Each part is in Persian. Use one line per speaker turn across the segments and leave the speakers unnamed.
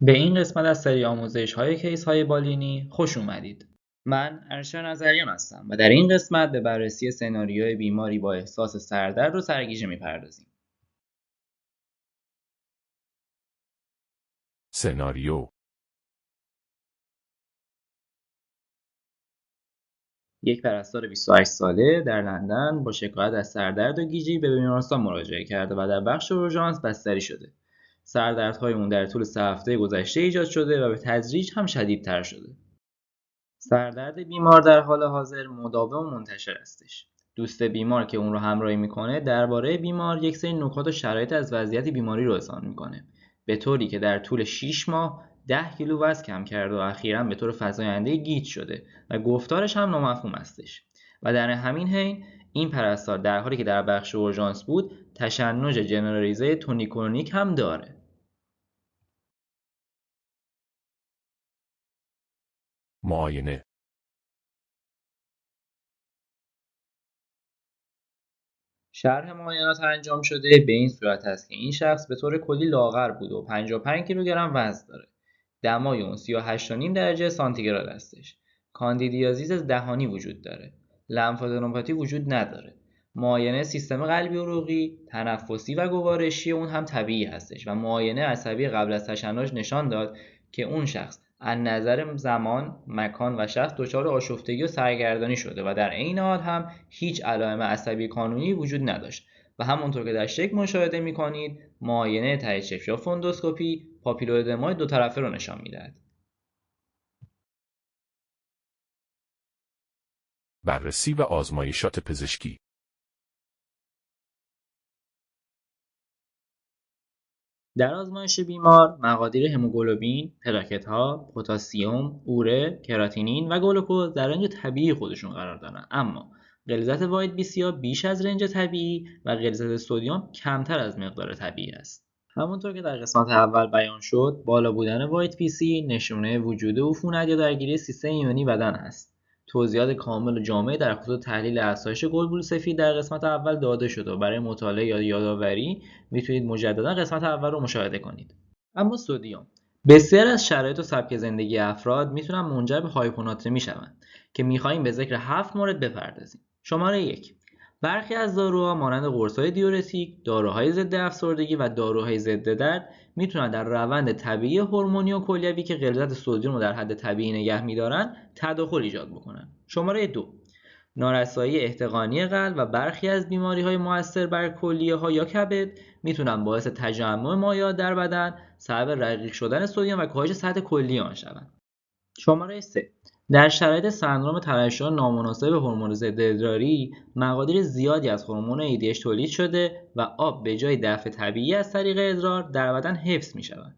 به این قسمت از سری آموزش‌های کیس‌های بالینی خوش اومدید. من ارشد نظریان هستم و در این قسمت به بررسی سناریوی بیماری با احساس سردرد و سرگیجه می‌پردازیم.
سناریو
یک پرستار 28 ساله در لندن با شکایت از سردرد و گیجی به بیمارستان مراجعه کرده و در بخش اورژانس بستری شده. سردردهای اون در طول 3 هفته گذشته ایجاد شده و به تدریج هم شدیدتر شده. سردرد بیمار در حال حاضر مداوم و منتشر هستش. دوست بیمار که اون رو همراهی میکنه درباره بیمار یک سری نکات و شرایط از وضعیت بیماری رو اظهار میکنه، به طوری که در طول 6 ماه 10 کیلو وزن کم کرده و اخیراً به طور فزاینده گیج شده و گفتارش هم نامفهوم هستش. و در همین حین این پرستار در حالی که در بخش اورژانس بود تشنج جنرالیزه تونیک هم داره.
معاینه
شرح معاینات انجام شده به این صورت است که این شخص به طور کلی لاغر بود و 55 کیلوگرم وزن داره. دمای اون 38.5 درجه سانتیگراد هستش. کاندیدیازیس دهانی وجود داره. لمفادنوپاتی وجود نداره. معاینه سیستم قلبی عروقی، تنفسی و گوارشی اون هم طبیعی هستش و معاینه عصبی قبل از تشنج نشان داد که اون شخص از نظر زمان، مکان و شخص دچار آشفتگی و سرگردانی شده و در عین حال هم هیچ علائم عصبی کانونی وجود نداشت و همونطور که در شکل مشاهده می‌کنید معاینه ته چشم یا فوندوسکوپی پاپیلوادمای دو طرفه رو نشان می‌دهد.
بررسی و آزمایشات پزشکی
در آزمایش بیمار مقادیر هموگلوبین، پلاکت‌ها، پتاسیم، اوره، کراتینین و گلوکوز در رنج طبیعی خودشون قرار دارن، اما غلظت وایت بی‌سی بیش از رنج طبیعی و غلظت سدیم کمتر از مقدار طبیعی است. همونطور که در قسمت اول بیان شد، بالا بودن وایت بی‌سی نشونه وجود عفونت یا درگیری سیستم ایمنی بدن است. توضیحات کامل و جامع در خصوص تحلیل افزایش گلبول سفید در قسمت اول داده شده و برای مطالعه یا یادآوری میتونید مجددا قسمت اول رو مشاهده کنید. اما سدیم بسیار از شرایط و سبک زندگی افراد میتونن منجر به هایپوناترمی شوند که میخوایم به ذکر 7 مورد بپردازیم. شماره 1: برخی از داروها مانند قرص‌های دیورتیک، داروهای ضد افسردگی و داروهای ضد درد میتونن در روند طبیعی هورمونی و کلیوی که غلظت سدیم رو در حد طبیعی نگه میدارن تداخل ایجاد بکنن. شماره 2: نارسایی احتقانی قلب و برخی از بیماری‌های مؤثر بر کلیه‌ها یا کبد میتونن باعث تجمع مایعات در بدن، سبب رقیق شدن سدیم و کاهش سطح کلی آن شوند. شماره 3: در شرایط سندرم ترشح نامناسب هورمون ضد ادراری مقادیر زیادی از هورمون ADH تولید شده و آب به جای دفع طبیعی از طریق ادرار در بدن حفظ می‌شود.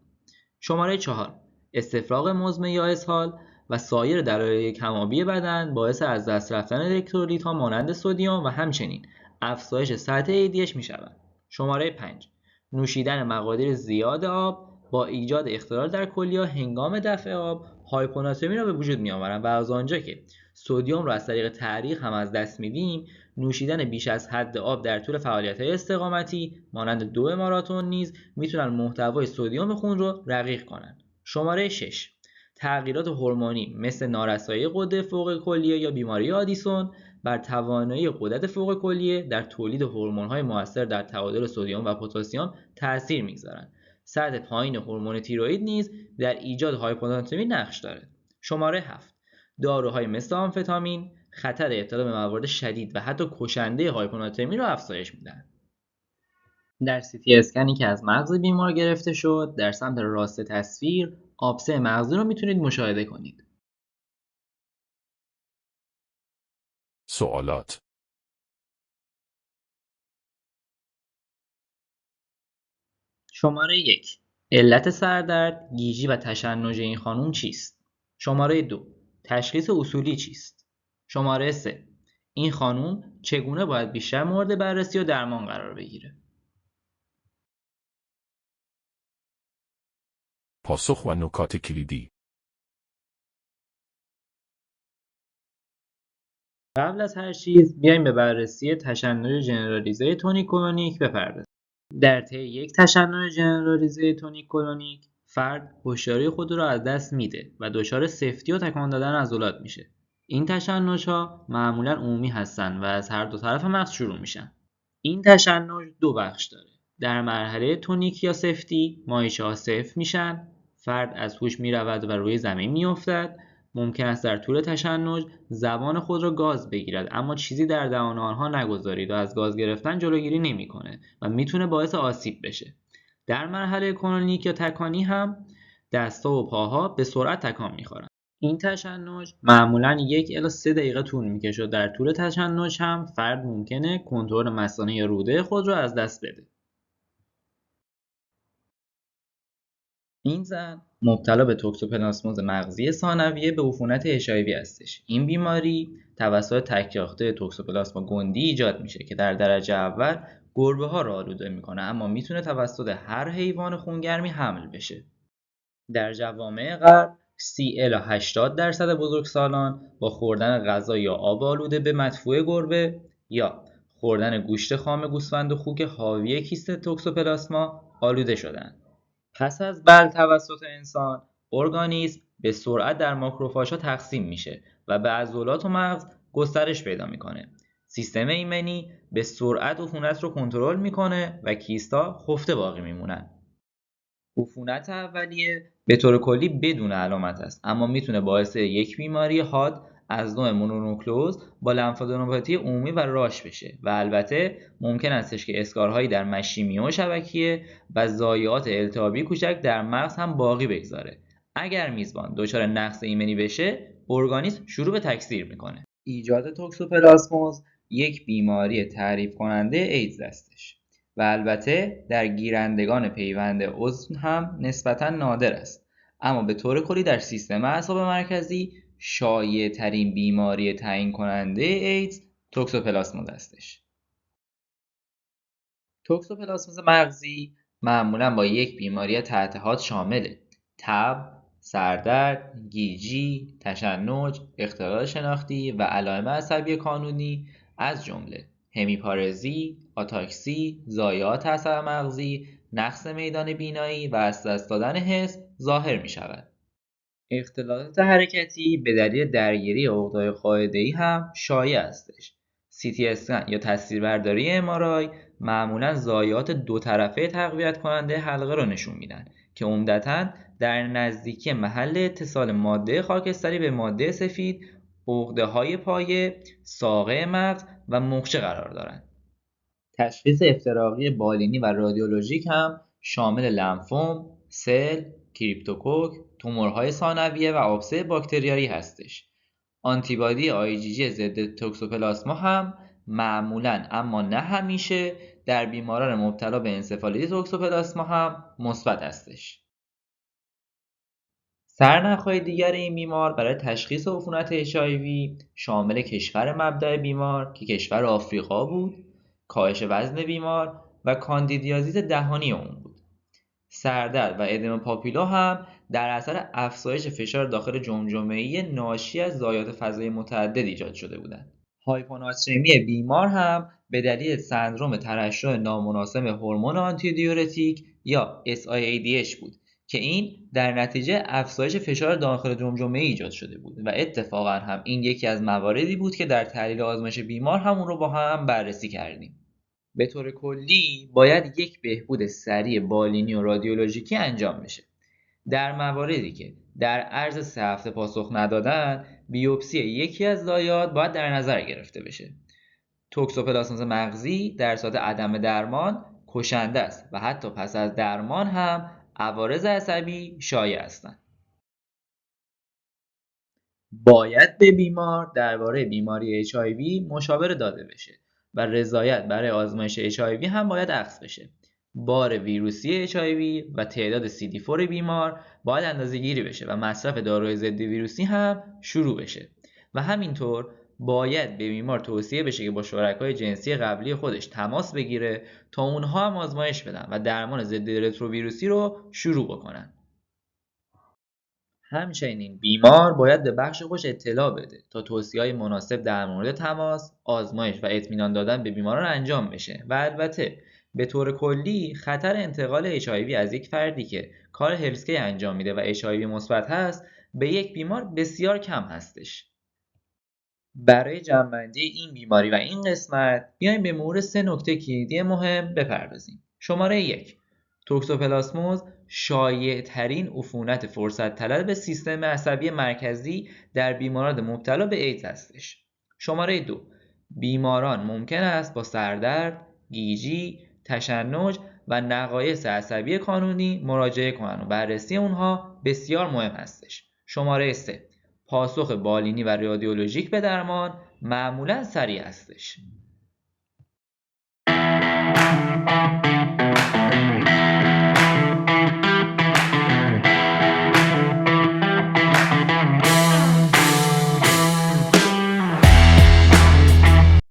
شماره 4: استفراغ مزمن یا اسهال و سایر دلایل کم‌آبی بدن باعث از دست رفتن الکترولیت‌ها مانند سدیم و همچنین افزایش سطح ADH می‌شود. شماره 5: نوشیدن مقادیر زیاد آب با ایجاد اختلال در کلیه هنگام دفع آب هایپوناترمی را به وجود می‌آورند و از آنجا که سدیم را از طریق تعریق هم از دست می‌دیم، نوشیدن بیش از حد آب در طول فعالیت‌های استقامتی مانند 2 ماراتن نیز میتونن محتوای سدیم خون رو رقیق کنند. شماره 6: تغییرات هورمونی مثل نارسایی غده فوق کلیه یا بیماری آدیسون بر توانایی غدد فوق کلیه در تولید هورمون‌های مؤثر در تعادل سدیم و پتاسیم تأثیر می‌گذارند. سطح پایین هورمون تیروئید نیز در ایجاد هایپوناترمی نقش دارد. شماره 7: داروهای مثل آمفتامین خطر ابتلا به موارد شدید و حتی کشنده هایپوناترمی را افزایش می‌دهند. در CT اسکنی که از مغز بیمار گرفته شد، در سمت راست تصویر آبسه مغزی رو میتونید مشاهده کنید.
سوالات
شماره 1: علت سردرد، گیجی و تشنج این خانم چیست؟ شماره 2: تشخیص اصولی چیست؟ شماره 3: این خانم چگونه باید بیشتر مورد بررسی و درمان قرار بگیره؟
پاسخ و نکات کلیدی
قبل از هر چیز بیایم به بررسی تشنج ژنرالیزه تونیک کلونیک بپردازیم. در طی یک تشنج ژنرالیزه تونیک کلونیک فرد هوشیاری خود را از دست میده و دچار سفتی و تکان دادن عضلات میشه. این تشنج‌ها معمولاً عمومی هستن و از هر دو طرف مغز شروع میشن. این تشنج دو بخش داره. در مرحله تونیک یا سفتی مایشه‌ها صفر میشن، فرد از هوش میرود و روی زمین میافتد. ممکن است در طول تشنج زبان خود را گاز بگیرد، اما چیزی در دهان آنها نگذارید و از گاز گرفتن جلوگیری نمیکنه و میتونه باعث آسیب بشه. در مرحله کلونیک یا تکانی هم دست‌ها و پاها به سرعت تکان میخورن. این تشنج معمولاً 1 الی 3 دقیقه طول میکشه و در طول تشنج هم فرد ممکنه کنترل مثانه یا روده خود را از دست بده. این زن مبتلا به توکسوپلاسموز مغزی ثانویه به عفونت HIV هستش. این بیماری توسط تک‌یافته توکسوپلاسما گوندی ایجاد میشه که در درجه اول گربه ها را آلوده میکنه، اما میتونه توسط هر حیوان خونگرمی حمل بشه. در جوامع غرب 30 الی 80% بزرگسالان با خوردن غذا یا آب آلوده به مدفوع گربه یا خوردن گوشت خام گوسفند و خوک حاوی کیست توکسوپلاسما آلوده شدند. پس از بلع توسط انسان، ارگانیسم به سرعت در ماکروفاژها تقسیم میشه و به عضلات و مغز گسترش پیدا میکنه. سیستم ایمنی به سرعت عفونت رو کنترل میکنه و کیست‌ها خفته باقی میمونن. عفونت اولیه به طور کلی بدون علامت است، اما میتونه باعث یک بیماری حاد از نوع مونونوکلوز با لمفادنوپاتی عمومی و راش بشه و البته ممکن استش که اسکارهایی در مشیمیه و شبکیه و ضایعات التهابی کوچک در مغز هم باقی بگذاره. اگر میزبان دچار نقص ایمنی بشه، ارگانیسم شروع به تکثیر میکنه. ایجاد توکسوپلاسموز یک بیماری تعریف کننده ایدز هستش و البته در گیرندگان پیوند عضو هم نسبتاً نادر است، اما به طور کلی در سیستم اعصاب مرکزی شایع ترین بیماری تعیین کننده ایدز توکسوپلاسموز هستش. توکسوپلاسموز مغزی معمولاً با یک بیماری تحت حاد شامل تب، سردرد، گیجی، تشنج، اختلال شناختی و علائم عصبی کانونی از جمله همیپارزی، آتاکسی، ضایعات عصب مغزی، نقص میدان بینایی و از دست دادن حس ظاهر می شود. اختلالات حرکتی به دلیل درگیری عقده‌های قاعده‌ای هم شایع هستش. CT اسکن یا تصویربرداری MRI معمولاً ضایعات دو طرفه تقویت کننده حلقه رو نشون میدن که عمدتاً در نزدیکی محل اتصال ماده خاکستری به ماده سفید، عقده‌های پایه، ساقه مغز و مخشه قرار دارند. تشخیص افتراقی بالینی و رادیولوژیک هم شامل لمفوم، سل، کریپتوکوک، تومورهای ثانویه و آبسه باکتریایی هستش. آنتیبادی IgG ضد توکسوپلاسما هم معمولاً اما نه همیشه در بیماران مبتلا به انسفالیت توکسوپلاسما هم مثبت هستش. سرنخ‌های دیگر این بیمار برای تشخیص عفونت HIV شامل کشور مبدأ بیمار که کشور آفریقا بود، کاهش وزن بیمار و کاندیدیازیس دهانی اون بود. سردرد و ادم پاپیلا هم در اثر افزایش فشار داخل جمجمه‌ای ناشی از ضایعات فضایی متعدد ایجاد شده بودند. هایپوناترمی بیمار هم به دلیل سندرم ترشح نامناسب هورمون آنتیدیورتیک یا SIADH بود که این در نتیجه افزایش فشار داخل جمجمه‌ای ایجاد شده بود و اتفاقا هم این یکی از مواردی بود که در تحلیل آزمایش بیمار همون رو با هم بررسی کردیم. به طور کلی باید یک بهبود سریع بالینی و رادیولوژیکی انجام بشه. در مواردی که در عرض 3 هفته پاسخ ندادن، بیوپسی یکی از ضایعات باید در نظر گرفته بشه. توکسوپلاسموز مغزی در صورت عدم درمان کشنده است و حتی پس از درمان هم عوارض عصبی شایع هستند. باید به بیمار درباره بیماری HIV مشاوره داده بشه و رضایت برای آزمایش HIV هم باید اخذ بشه. بار ویروسی HIV و تعداد CD4 بیمار باید اندازه‌گیری بشه و مصرف داروی ضد ویروسی هم شروع بشه و همینطور باید به بیمار توصیه بشه که با شرکای جنسی قبلی خودش تماس بگیره تا اونها هم آزمایش بدن و درمان ضد رتروویروسی رو شروع بکنن. همچنین بیمار باید به بخش خودش اطلاع بده تا توصیه‌های مناسب در مورد تماس، آزمایش و اطمینان دادن به بیماران انجام بشه و البته به طور کلی خطر انتقال HIV از یک فردی که کار هلسکی انجام میده و HIV مثبت هست به یک بیمار بسیار کم هستش. برای جمع‌بندی این بیماری و این قسمت بیایم به مرور 3 نکته کلیدی مهم بپردازیم. شماره 1: توکسوپلاسموز شایع‌ترین عفونت فرصت طلب سیستم عصبی مرکزی در بیماران مبتلا به ایدز هستش. شماره 2: بیماران ممکن است با سردرد، گیجی، تشنج و نقایص عصبی کانونی مراجعه کنند و بررسی اونها بسیار مهم هستش. شماره 3: پاسخ بالینی و رادیولوژیک به درمان معمولاً سریع هستش.